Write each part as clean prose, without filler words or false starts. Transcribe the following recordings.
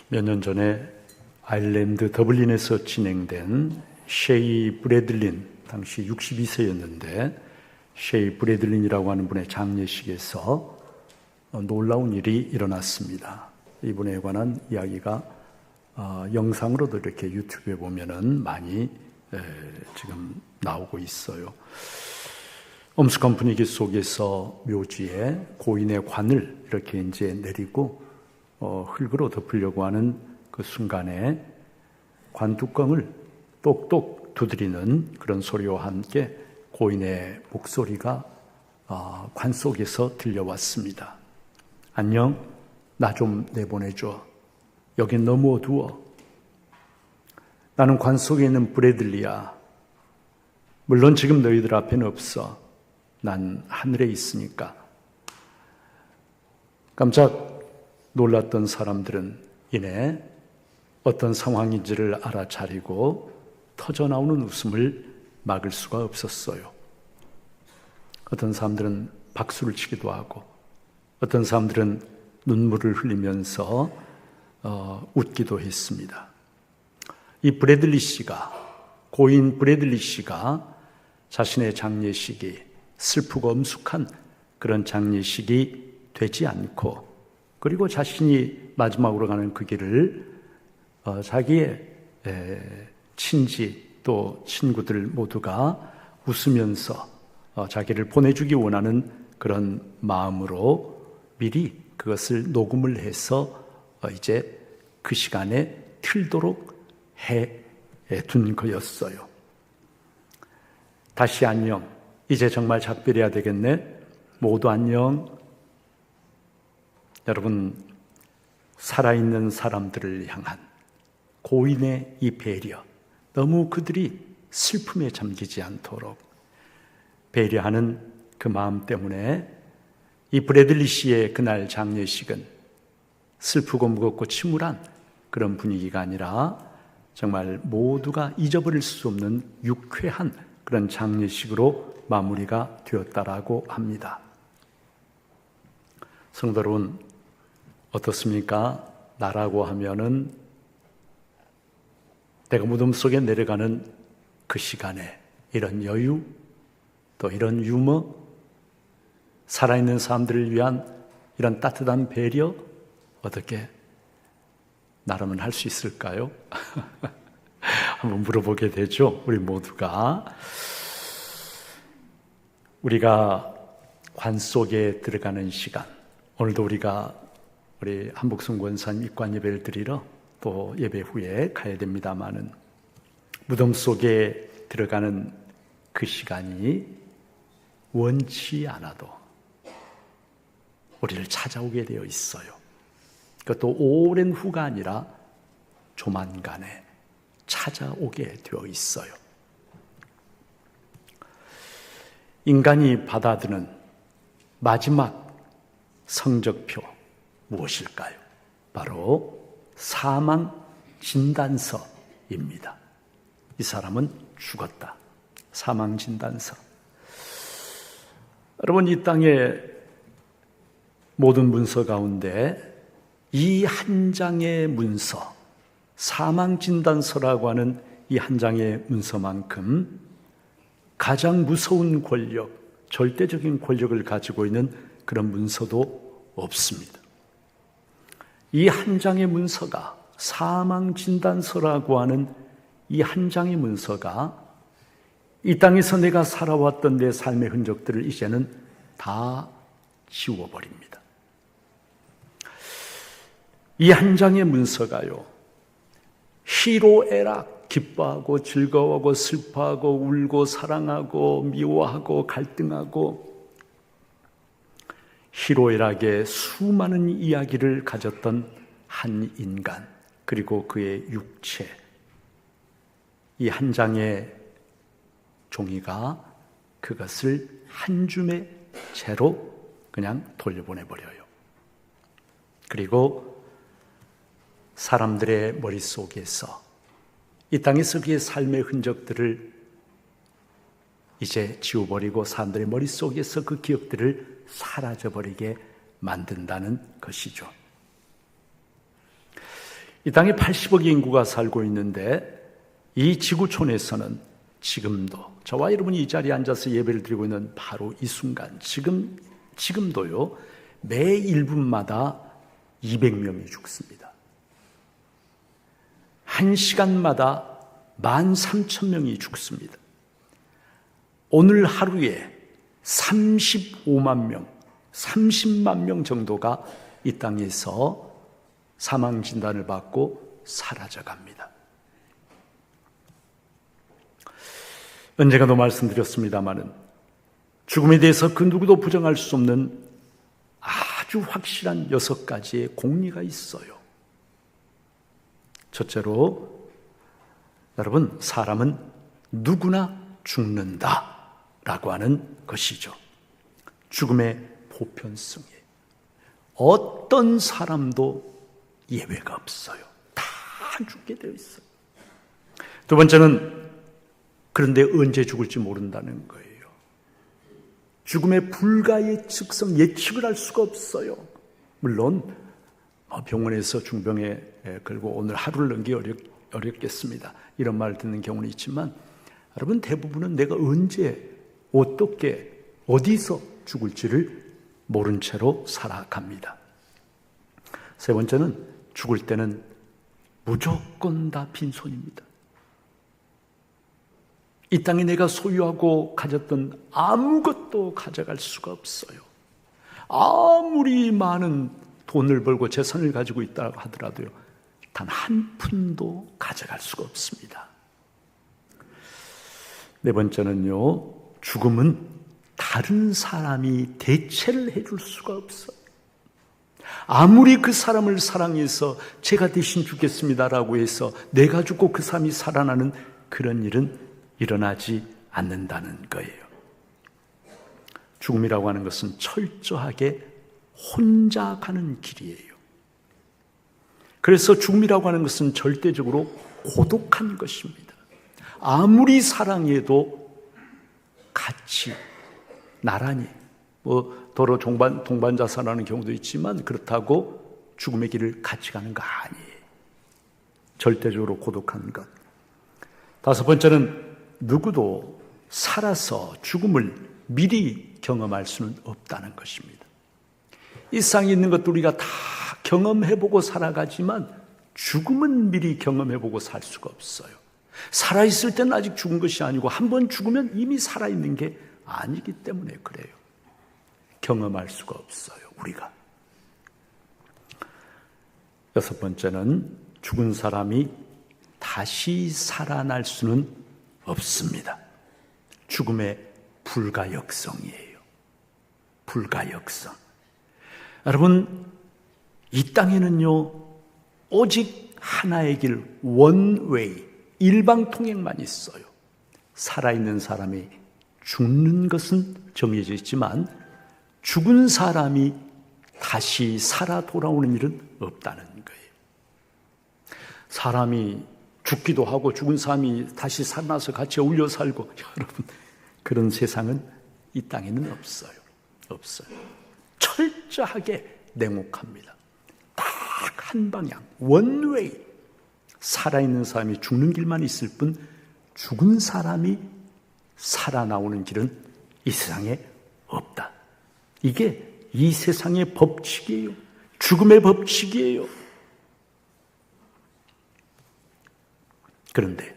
몇 년 전에 아일랜드 더블린에서 진행된 셰이 브래들린, 당시 62세였는데 셰이 브래들린이라고 하는 분의 장례식에서 놀라운 일이 일어났습니다. 이분에 관한 이야기가 영상으로도 이렇게 유튜브에 보면은 많이 지금 나오고 있어요. 엄숙한 분위기 속에서 묘지에 고인의 관을 이렇게 이제 내리고 흙으로 덮으려고 하는 그 순간에 관 뚜껑을 똑똑 두드리는 그런 소리와 함께 고인의 목소리가 관 속에서 들려왔습니다. 안녕, 나 좀 내보내줘. 여긴 너무 어두워. 나는 관 속에 있는 브래들리야. 물론 지금 너희들 앞에는 없어. 난 하늘에 있으니까. 깜짝 놀랐던 사람들은 이내 어떤 상황인지를 알아차리고 터져나오는 웃음을 막을 수가 없었어요. 어떤 사람들은 박수를 치기도 하고 어떤 사람들은 눈물을 흘리면서 웃기도 했습니다. 이 브래들리 씨가, 고인 브래들리 씨가 자신의 장례식이 슬프고 엄숙한 그런 장례식이 되지 않고, 그리고 자신이 마지막으로 가는 그 길을 자기의 친지 또 친구들 모두가 웃으면서 자기를 보내주기 원하는 그런 마음으로 미리 그것을 녹음을 해서 이제 그 시간에 틀도록 해둔 거였어요. 다시 안녕. 이제 정말 작별해야 되겠네. 모두 안녕. 여러분, 살아있는 사람들을 향한 고인의 이 배려, 너무 그들이 슬픔에 잠기지 않도록 배려하는 그 마음 때문에 이 브래들리 씨의 그날 장례식은 슬프고 무겁고 침울한 그런 분위기가 아니라 정말 모두가 잊어버릴 수 없는 유쾌한 그런 장례식으로 마무리가 되었다라고 합니다. 성도 여러분, 어떻습니까? 나라고 하면은 내가 무덤 속에 내려가는 그 시간에 이런 여유, 또 이런 유머, 살아있는 사람들을 위한 이런 따뜻한 배려, 어떻게 나라면 할 수 있을까요? 한번 물어보게 되죠. 우리 모두가. 우리가 관 속에 들어가는 시간, 오늘도 우리 한복순 권사님 입관 예배를 드리러 또 예배 후에 가야 됩니다마는 무덤 속에 들어가는 그 시간이 원치 않아도 우리를 찾아오게 되어 있어요. 그것도 오랜 후가 아니라 조만간에 찾아오게 되어 있어요. 인간이 받아드는 마지막 성적표 무엇일까요? 바로 사망 진단서입니다. 이 사람은 죽었다. 사망 진단서. 여러분, 이 땅의 모든 문서 가운데 이 한 장의 문서, 사망 진단서라고 하는 이 한 장의 문서만큼 가장 무서운 권력, 절대적인 권력을 가지고 있는 그런 문서도 없습니다. 이 한 장의 문서가, 사망 진단서라고 하는 이 한 장의 문서가 이 땅에서 내가 살아왔던 내 삶의 흔적들을 이제는 다 지워버립니다. 이 한 장의 문서가요, 희로애락, 기뻐하고 즐거워하고 슬퍼하고 울고 사랑하고 미워하고 갈등하고 희로애락의 수많은 이야기를 가졌던 한 인간, 그리고 그의 육체, 이 한 장의 종이가 그것을 한 줌의 채로 그냥 돌려보내버려요. 그리고 사람들의 머릿속에서 이 땅에서 그의 삶의 흔적들을 이제 지워버리고 사람들의 머릿속에서 그 기억들을 사라져버리게 만든다는 것이죠. 이 땅에 80억의 인구가 살고 있는데 이 지구촌에서는 지금도 저와 여러분이 이 자리에 앉아서 예배를 드리고 있는 바로 이 순간 지금도요 매 1분마다 200명이 죽습니다. 1시간마다 13,000명이 죽습니다. 오늘 하루에 35만 명, 30만 명 정도가 이 땅에서 사망 진단을 받고 사라져갑니다. 언젠가도 말씀드렸습니다마는 죽음에 대해서 그 누구도 부정할 수 없는 아주 확실한 6가지의 공리가 있어요. 첫째로, 여러분, 사람은 누구나 죽는다라고 하는 것이죠. 죽음의 보편성이에요. 어떤 사람도 예외가 없어요. 다 죽게 되어 있어요. 두 번째는, 그런데 언제 죽을지 모른다는 거예요. 죽음의 불가예측성, 예측을 할 수가 없어요. 물론 병원에서 중병에 걸고 오늘 하루를 넘기 어렵겠습니다. 이런 말을 듣는 경우는 있지만 여러분, 대부분은 내가 언제, 어떻게, 어디서 죽을지를 모른 채로 살아갑니다. 세 번째는, 죽을 때는 무조건 다 빈손입니다. 이 땅에 내가 소유하고 가졌던 아무것도 가져갈 수가 없어요. 아무리 많은 돈을 벌고 재산을 가지고 있다고 하더라도요, 단 한 푼도 가져갈 수가 없습니다. 네 번째는요, 죽음은 다른 사람이 대체를 해줄 수가 없어요. 아무리 그 사람을 사랑해서 제가 대신 죽겠습니다라고 해서 내가 죽고 그 사람이 살아나는 그런 일은 일어나지 않는다는 거예요. 죽음이라고 하는 것은 철저하게 혼자 가는 길이에요. 그래서 죽음이라고 하는 것은 절대적으로 고독한 것입니다. 아무리 사랑해도 같이 나란히 더러 동반자사라는 경우도 있지만 그렇다고 죽음의 길을 같이 가는 거 아니에요. 절대적으로 고독한 것. 다섯 번째는, 누구도 살아서 죽음을 미리 경험할 수는 없다는 것입니다. 이 세상에 있는 것도 우리가 다 경험해보고 살아가지만 죽음은 미리 경험해보고 살 수가 없어요. 살아있을 때는 아직 죽은 것이 아니고 한 번 죽으면 이미 살아있는 게 아니기 때문에 그래요. 경험할 수가 없어요, 우리가. 여섯 번째는, 죽은 사람이 다시 살아날 수는 없습니다. 죽음의 불가역성이에요. 불가역성. 여러분, 이 땅에는요, 오직 하나의 길, 원웨이, 일방통행만 있어요. 살아있는 사람이 죽는 것은 정해져 있지만 죽은 사람이 다시 살아 돌아오는 일은 없다는 거예요. 사람이 죽기도 하고 죽은 사람이 다시 살아나서 같이 어울려 살고, 여러분, 그런 세상은 이 땅에는 없어요. 없어요. 철저하게 냉혹합니다. 딱 한 방향, 원웨이. 살아있는 사람이 죽는 길만 있을 뿐 죽은 사람이 살아나오는 길은 이 세상에 없다. 이게 이 세상의 법칙이에요. 죽음의 법칙이에요. 그런데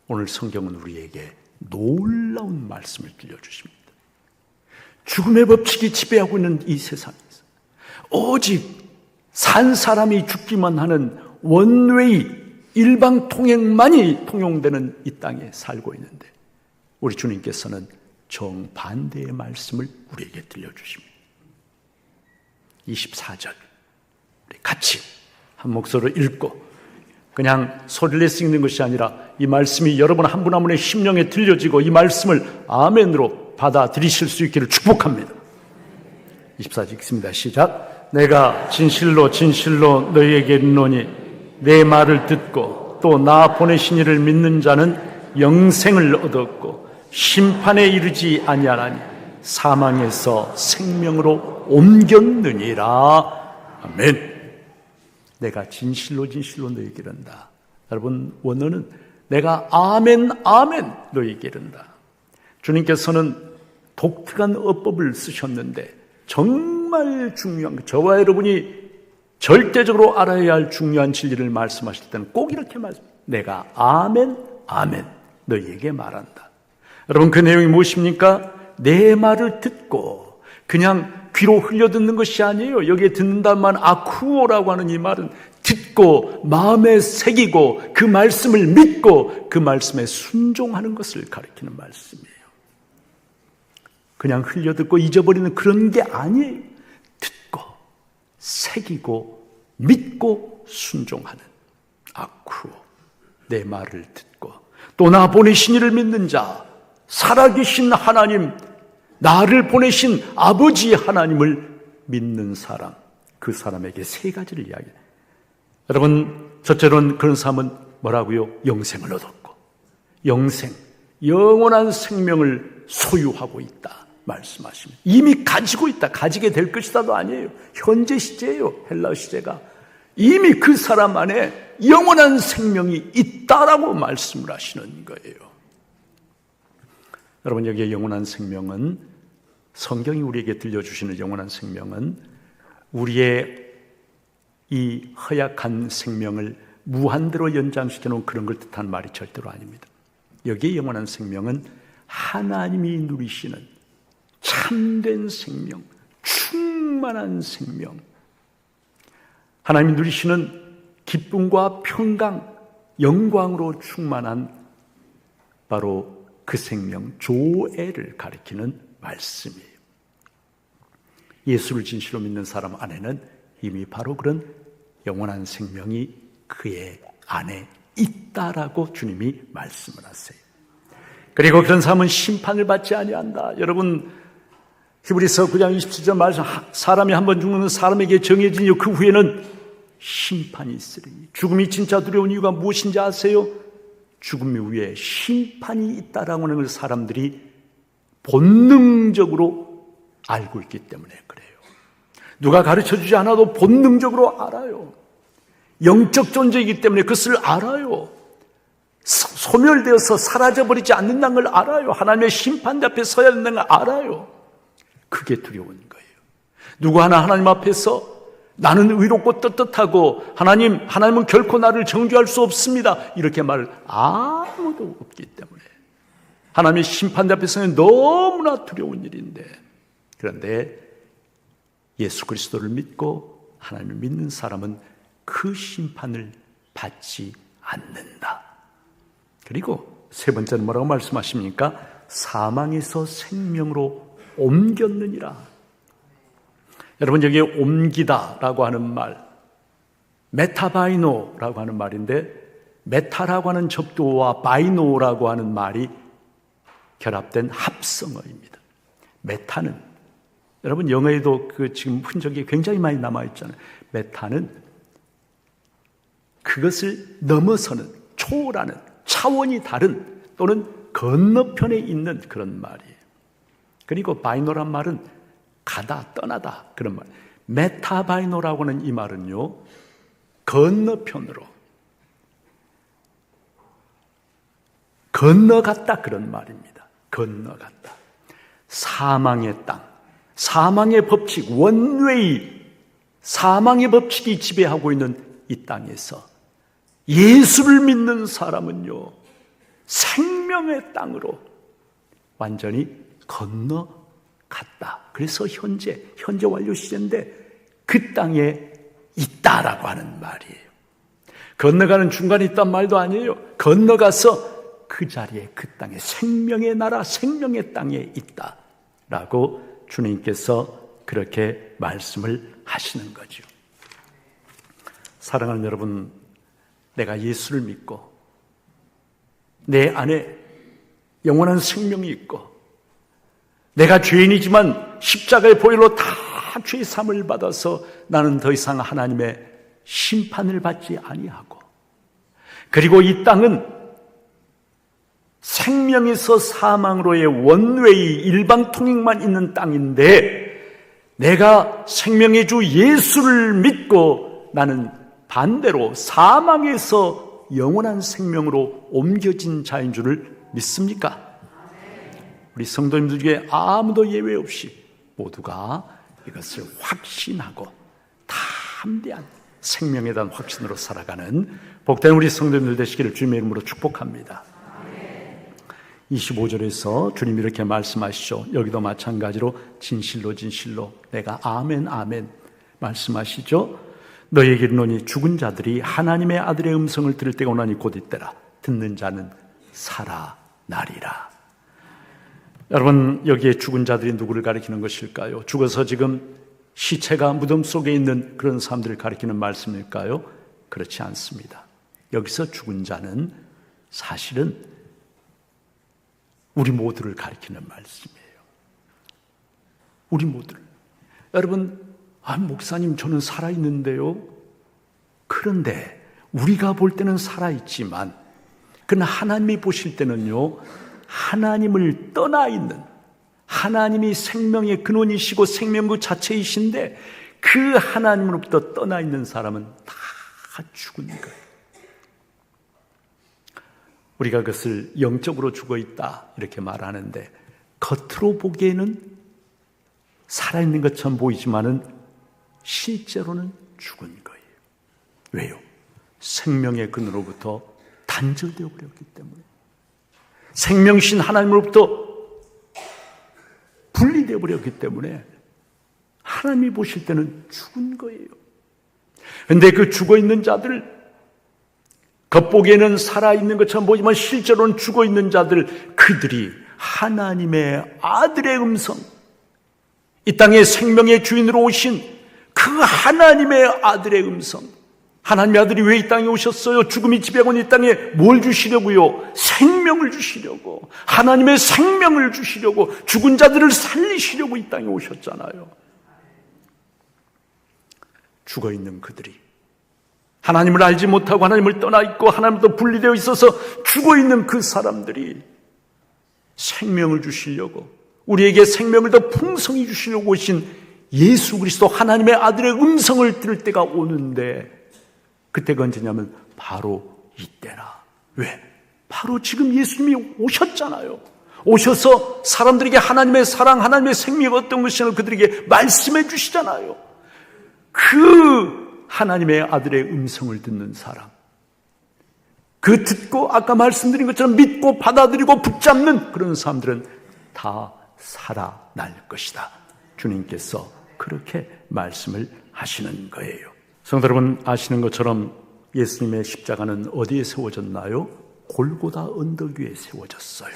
오늘 성경은 우리에게 놀라운 말씀을 들려주십니다. 죽음의 법칙이 지배하고 있는 이 세상에서 오직 산 사람이 죽기만 하는 원웨이, 일방통행만이 통용되는 이 땅에 살고 있는데 우리 주님께서는 정반대의 말씀을 우리에게 들려주십니다. 24절 우리 같이 한 목소리로 읽고 그냥 소리를 내서 읽는 것이 아니라 이 말씀이 여러분 한 분 한 분의 심령에 들려지고 이 말씀을 아멘으로 받아들이실 수 있기를 축복합니다. 24절 읽습니다. 시작. 내가 진실로 진실로 너희에게 이르노니 내 말을 듣고 또 나 보내신 이를 믿는 자는 영생을 얻었고 심판에 이르지 아니하나니 사망에서 생명으로 옮겼느니라. 아멘. 내가 진실로 진실로 너희에게 이른다. 여러분, 원어는 내가 아멘 아멘 너희에게 이른다. 주님께서는 독특한 어법을 쓰셨는데 정말 중요한, 저와 여러분이 절대적으로 알아야 할 중요한 진리를 말씀하실 때는 꼭 이렇게 내가 아멘 아멘 너희에게 말한다. 여러분, 그 내용이 무엇입니까? 내 말을 듣고 그냥 귀로 흘려듣는 것이 아니에요. 여기에 듣는다는 말은 아쿠오라고 하는 이 말은 듣고 마음에 새기고 그 말씀을 믿고 그 말씀에 순종하는 것을 가리키는 말씀이에요. 그냥 흘려듣고 잊어버리는 그런 게 아니에요. 듣고 새기고 믿고 순종하는 아쿠오. 내 말을 듣고 또 나 보내신 이를 믿는 자, 살아계신 하나님, 나를 보내신 아버지 하나님을 믿는 사람, 그 사람에게 세 가지를 이야기해요. 여러분, 첫째로는 그런 사람은 뭐라고요? 영생을 얻었고, 영생, 영원한 생명을 소유하고 있다 말씀하십니다. 이미 가지고 있다, 가지게 될 것이다도 아니에요. 현재 시제예요. 헬라 시제가 이미 그 사람 안에 영원한 생명이 있다라고 말씀을 하시는 거예요. 여러분, 여기에 영원한 생명은, 성경이 우리에게 들려주시는 영원한 생명은 우리의 이 허약한 생명을 무한대로 연장시켜놓은 그런 걸 뜻하는 말이 절대로 아닙니다. 여기에 영원한 생명은 하나님이 누리시는 참된 생명, 충만한 생명, 하나님이 누리시는 기쁨과 평강, 영광으로 충만한 바로 그 생명, 조애를 가리키는 말씀이에요. 예수를 진실로 믿는 사람 안에는 이미 바로 그런 영원한 생명이 그의 안에 있다라고 주님이 말씀을 하세요. 그리고 그런 사람은 심판을 받지 아니한다. 여러분, 히브리서 9장 27절 말씀, 사람이 한번 죽는 사람에게 정해진 그 후에는 심판이 있으리니. 죽음이 진짜 두려운 이유가 무엇인지 아세요? 죽음 위에 심판이 있다라고 하는 걸 사람들이 본능적으로 알고 있기 때문에 그래요. 누가 가르쳐주지 않아도 본능적으로 알아요. 영적 존재이기 때문에 그것을 알아요. 소멸되어서 사라져버리지 않는다는 걸 알아요. 하나님의 심판 앞에 서야 된다는 걸 알아요. 그게 두려운 거예요. 누구 하나 하나님 앞에서 나는 의롭고 떳떳하고 하나님은 결코 나를 정죄할 수 없습니다, 이렇게 말 아무도 없기 때문에 하나님의 심판 앞에서는 너무나 두려운 일인데, 그런데 예수 그리스도를 믿고 하나님을 믿는 사람은 그 심판을 받지 않는다. 그리고 세 번째는 뭐라고 말씀하십니까? 사망에서 생명으로 옮겼느니라. 여러분, 여기에 옮기다라고 하는 말, 메타바이노라고 하는 말인데, 메타라고 하는 접두어와 바이노라고 하는 말이 결합된 합성어입니다. 메타는, 여러분 영어에도 그 지금 흔적이 굉장히 많이 남아있잖아요. 메타는 그것을 넘어서는, 초월하는, 차원이 다른 또는 건너편에 있는 그런 말이에요. 그리고 바이노란 말은 가다, 떠나다, 그런 말. 메타바이노라고 하는 이 말은요, 건너편으로 건너갔다, 그런 말입니다. 건너갔다. 사망의 땅, 사망의 법칙, 원웨이, 사망의 법칙이 지배하고 있는 이 땅에서 예수를 믿는 사람은요, 생명의 땅으로 완전히 건너갔다. 그래서 현재 완료 시제인데 그 땅에 있다라고 하는 말이에요. 건너가는 중간에 있단 말도 아니에요. 건너가서 그 자리에, 그 땅에, 생명의 나라, 생명의 땅에 있다라고 주님께서 그렇게 말씀을 하시는 거죠. 사랑하는 여러분, 내가 예수를 믿고 내 안에 영원한 생명이 있고 내가 죄인이지만 십자가의 보혈로 다 죄 사함을 받아서 나는 더 이상 하나님의 심판을 받지 아니하고, 그리고 이 땅은 생명에서 사망으로의 원웨이 일방통행만 있는 땅인데, 내가 생명의 주 예수를 믿고 나는 반대로 사망에서 영원한 생명으로 옮겨진 자인 줄을 믿습니까? 우리 성도님들 중에 아무도 예외 없이 모두가 이것을 확신하고 담대한 생명에 대한 확신으로 살아가는 복된 우리 성도님들 되시기를 주님의 이름으로 축복합니다. 25절에서 주님이 이렇게 말씀하시죠. 여기도 마찬가지로 진실로 진실로 내가 아멘 아멘 말씀하시죠. 너희에게 이르노니 죽은 자들이 하나님의 아들의 음성을 들을 때가 오나니 곧 이때라. 듣는 자는 살아나리라. 여러분, 여기에 죽은 자들이 누구를 가리키는 것일까요? 죽어서 지금 시체가 무덤 속에 있는 그런 사람들을 가리키는 말씀일까요? 그렇지 않습니다. 여기서 죽은 자는 사실은 우리 모두를 가리키는 말씀이에요. 우리 모두를. 여러분, 목사님 저는 살아있는데요. 그런데 우리가 볼 때는 살아있지만 그러나 하나님이 보실 때는요, 하나님을 떠나 있는, 하나님이 생명의 근원이시고 생명 그 자체이신데 그 하나님으로부터 떠나 있는 사람은 다 죽은 거예요. 우리가 그것을 영적으로 죽어있다 이렇게 말하는데, 겉으로 보기에는 살아있는 것처럼 보이지만은 실제로는 죽은 거예요. 왜요? 생명의 근으로부터 단절되어 버렸기 때문에, 생명신 하나님으로부터 분리되어 버렸기 때문에 하나님이 보실 때는 죽은 거예요. 그런데 그 죽어있는 자들, 겉보기에는 살아있는 것처럼 보이지만 실제로는 죽어있는 자들, 그들이 하나님의 아들의 음성, 이 땅의 생명의 주인으로 오신 그 하나님의 아들의 음성, 하나님의 아들이 왜 이 땅에 오셨어요? 죽음이 지배하고 이 땅에 뭘 주시려고요? 생명을 주시려고, 하나님의 생명을 주시려고, 죽은 자들을 살리시려고 이 땅에 오셨잖아요. 죽어있는 그들이, 하나님을 알지 못하고 하나님을 떠나 있고 하나님부터 분리되어 있어서 죽어있는 그 사람들이 생명을 주시려고, 우리에게 생명을 더 풍성히 주시려고 오신 예수 그리스도 하나님의 아들의 음성을 들을 때가 오는데, 그때가 언제냐면 바로 이때라. 왜? 바로 지금 예수님이 오셨잖아요. 오셔서 사람들에게 하나님의 사랑, 하나님의 생명이 어떤 것이냐고 그들에게 말씀해 주시잖아요. 그 하나님의 아들의 음성을 듣는 사람, 그 듣고 아까 말씀드린 것처럼 믿고 받아들이고 붙잡는 그런 사람들은 다 살아날 것이다. 주님께서 그렇게 말씀을 하시는 거예요. 성도 여러분, 아시는 것처럼 예수님의 십자가는 어디에 세워졌나요? 골고다 언덕 위에 세워졌어요.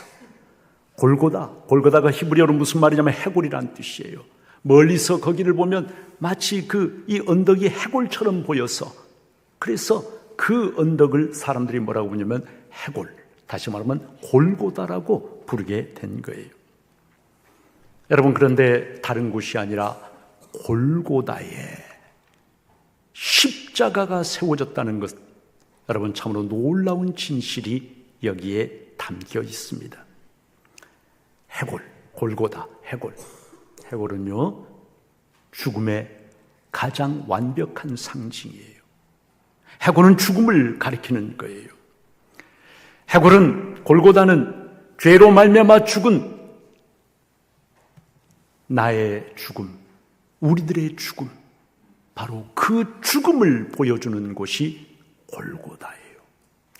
골고다가 히브리어로 무슨 말이냐면 해골이란 뜻이에요. 멀리서 거기를 보면 마치 이 언덕이 해골처럼 보여서, 그래서 그 언덕을 사람들이 뭐라고 부르냐면 해골, 다시 말하면 골고다라고 부르게 된 거예요. 여러분, 그런데 다른 곳이 아니라 골고다에 십자가가 세워졌다는 것, 여러분 참으로 놀라운 진실이 여기에 담겨 있습니다. 해골, 골고다, 해골은요 죽음의 가장 완벽한 상징이에요. 해골은 죽음을 가리키는 거예요. 해골은, 골고다는 죄로 말미암아 죽은 나의 죽음, 우리들의 죽음, 바로 그 죽음을 보여주는 곳이 골고다예요.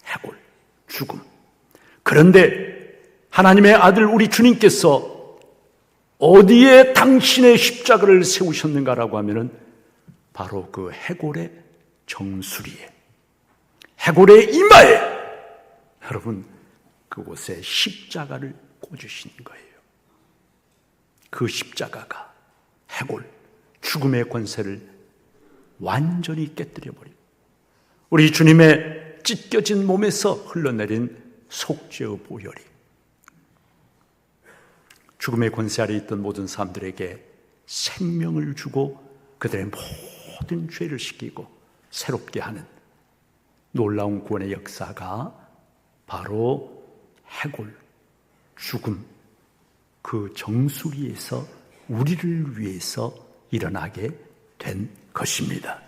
해골, 죽음. 그런데 하나님의 아들 우리 주님께서 어디에 당신의 십자가를 세우셨는가라고 하면은 바로 그 해골의 정수리에, 해골의 이마에, 여러분 그곳에 십자가를 꽂으신 거예요. 그 십자가가 해골, 죽음의 권세를 완전히 깨뜨려버리고 우리 주님의 찢겨진 몸에서 흘러내린 속죄의 보혈이 죽음의 권세 아래 있던 모든 사람들에게 생명을 주고 그들의 모든 죄를 씻기고 새롭게 하는 놀라운 구원의 역사가 바로 해골, 죽음, 그 정수리에서 우리를 위해서 일어나게 된 것입니다.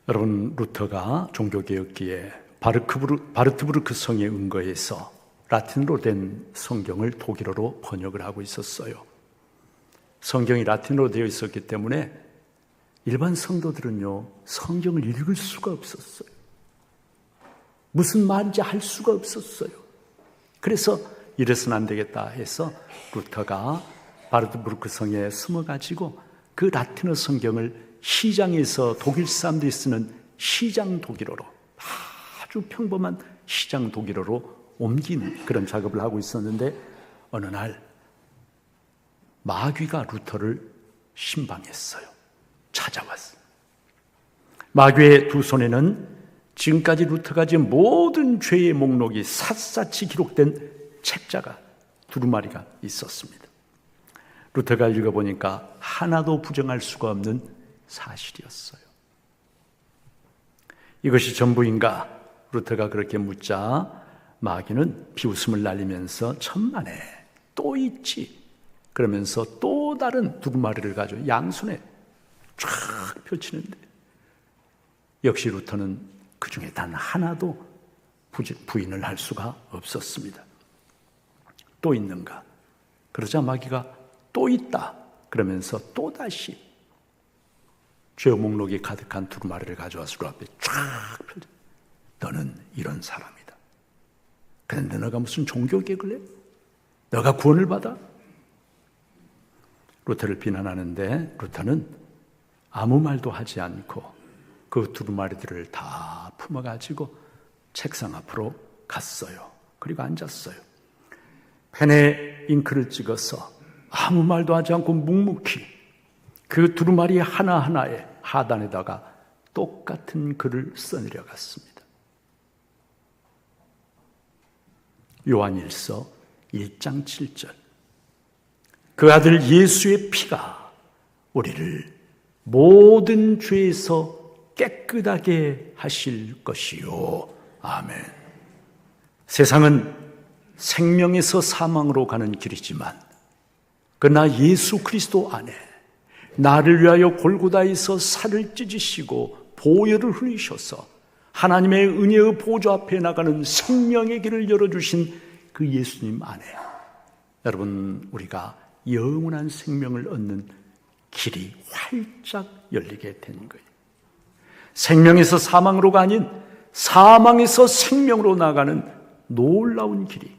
여러분, 루터가 종교개혁기에 바르트부르크 성에 은거해서 라틴어로 된 성경을 독일어로 번역을 하고 있었어요. 성경이 라틴어로 되어 있었기 때문에 일반 성도들은요, 성경을 읽을 수가 없었어요. 무슨 말인지 알 수가 없었어요. 그래서 이래서는 안 되겠다 해서 루터가 바르트부르크 성에 숨어가지고 그 라틴어 성경을 시장에서 독일 사람들이 쓰는 시장 독일어로, 아주 평범한 시장 독일어로 옮긴 그런 작업을 하고 있었는데, 어느 날 마귀가 루터를 신방했어요. 찾아왔어요. 마귀의 두 손에는 지금까지 루터가 지은 모든 죄의 목록이 샅샅이 기록된 책자가 두루마리가 있었습니다. 루터가 읽어보니까 하나도 부정할 수가 없는 사실이었어요. 이것이 전부인가? 루터가 그렇게 묻자 마귀는 비웃음을 날리면서 천만에 또 있지, 그러면서 또 다른 두루마리를 가지고 양손에 쫙 펼치는데, 역시 루터는 그 중에 단 하나도 부인을 할 수가 없었습니다. 또 있는가? 그러자 마귀가 또 있다 그러면서 또다시 죄 목록이 가득한 두루마리를 가져와서 그 앞에 쫙 펼쳐. 너는 이런 사람이다. 그런데 너가 무슨 종교개혁을 해? 너가 구원을 받아? 루터를 비난하는데 루터는 아무 말도 하지 않고 그 두루마리들을 다 품어가지고 책상 앞으로 갔어요. 그리고 앉았어요. 펜에 잉크를 찍어서 아무 말도 하지 않고 묵묵히 그 두루마리 하나하나에 하단에다가 똑같은 글을 써내려갔습니다. 요한일서 1장 7절. 그 아들 예수의 피가 우리를 모든 죄에서 깨끗하게 하실 것이요. 아멘. 세상은 생명에서 사망으로 가는 길이지만 그러나 예수 그리스도 안에 나를 위하여 골고다에서 살을 찢으시고 보혈을 흘리셔서 하나님의 은혜의 보좌 앞에 나가는 생명의 길을 열어주신 그 예수님 안에 여러분, 우리가 영원한 생명을 얻는 길이 활짝 열리게 된 거예요. 생명에서 사망으로가 아닌 사망에서 생명으로 나가는 놀라운 길이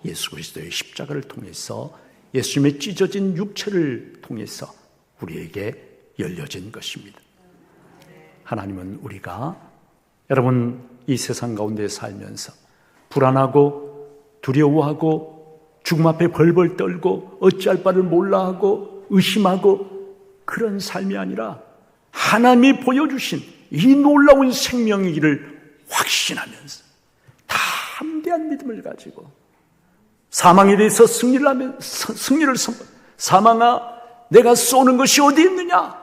예수 그리스도의 십자가를 통해서, 예수님의 찢어진 육체를 통해서 우리에게 열려진 것입니다. 하나님은 우리가, 여러분, 이 세상 가운데 살면서 불안하고 두려워하고 죽음 앞에 벌벌 떨고 어찌할 바를 몰라 하고 의심하고 그런 삶이 아니라 하나님이 보여주신 이 놀라운 생명의 길을 확신하면서 담대한 믿음을 가지고 사망에 대해서 승리를 선포, 사망아 내가 쏘는 것이 어디 있느냐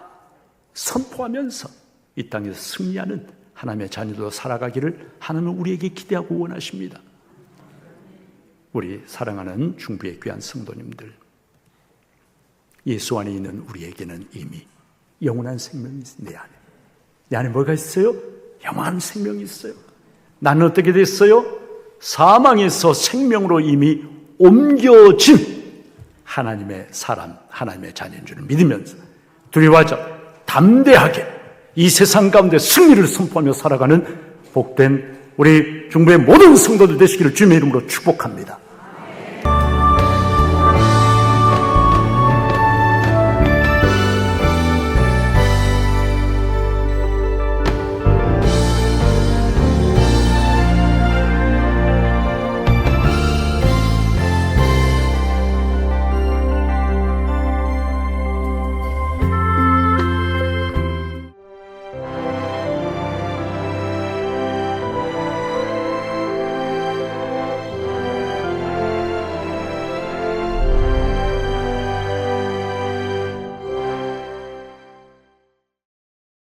선포하면서 이 땅에서 승리하는 하나님의 자녀로 살아가기를 하나님은 우리에게 기대하고 원하십니다. 우리 사랑하는 중부의 귀한 성도님들, 예수 안에 있는 우리에게는 이미 영원한 생명이 있어요. 내 안에 뭐가 있어요? 영원한 생명이 있어요. 나는 어떻게 됐어요? 사망에서 생명으로 이미 옮겨진 하나님의 사람, 하나님의 자녀인 줄을 믿으면서 두려워하지 담대하게 이 세상 가운데 승리를 선포하며 살아가는 복된 우리 중부의 모든 성도들 되시기를 주님의 이름으로 축복합니다.